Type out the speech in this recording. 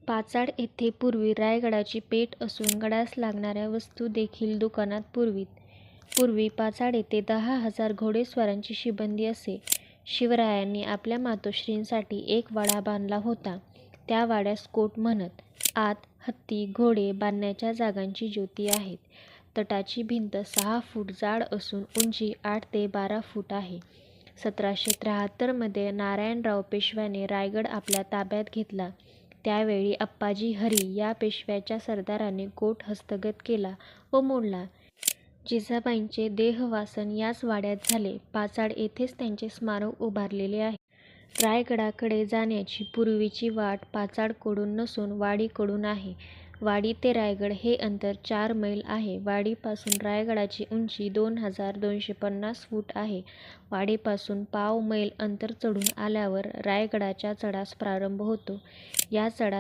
पाचाड येथे पूर्वी रायगडाची पेठ असून गडास लागणाऱ्या वस्तू देखील दुकानात पुरवीत. पूर्वी पाचाड येथे 10,000 घोडेस्वारांची शिबंदी असे. शिवरायांनी आपल्या मातोश्रींसाठी एक वाडा बांधला होता. त्या वाड्यास कोट म्हणत. आत हत्ती, घोडे बांधण्याच्या जागांची ज्योती आहेत. तटाची भिंत 6 फूट जाड असून उंची 8 ते 12 फूट आहे. 1773 मध्ये नारायणराव पेशव्याने रायगड आपल्या ताब्यात घेतला. त्यावेळी अप्पाजी हरी या पेशव्याच्या सरदाराने कोट हस्तगत केला व मोडला. जिजाबाईंचे देहवासन याच वाड्यात झाले. पाचाड येथेच त्यांचे स्मारक उभारलेले आहे. रायगडाकडे जाण्याची पूर्वीची वाट पाचाडकडून नसून वाडीकडून आहे. वाडी ते रायगड हे अंतर 4 मैल आहे. वाडीपासून रायगडाची उंची 2250 फूट आहे. वाडीपासून पाव मैल अंतर चढून आल्यावर रायगडाच्या चढास प्रारंभ होतो. या चढास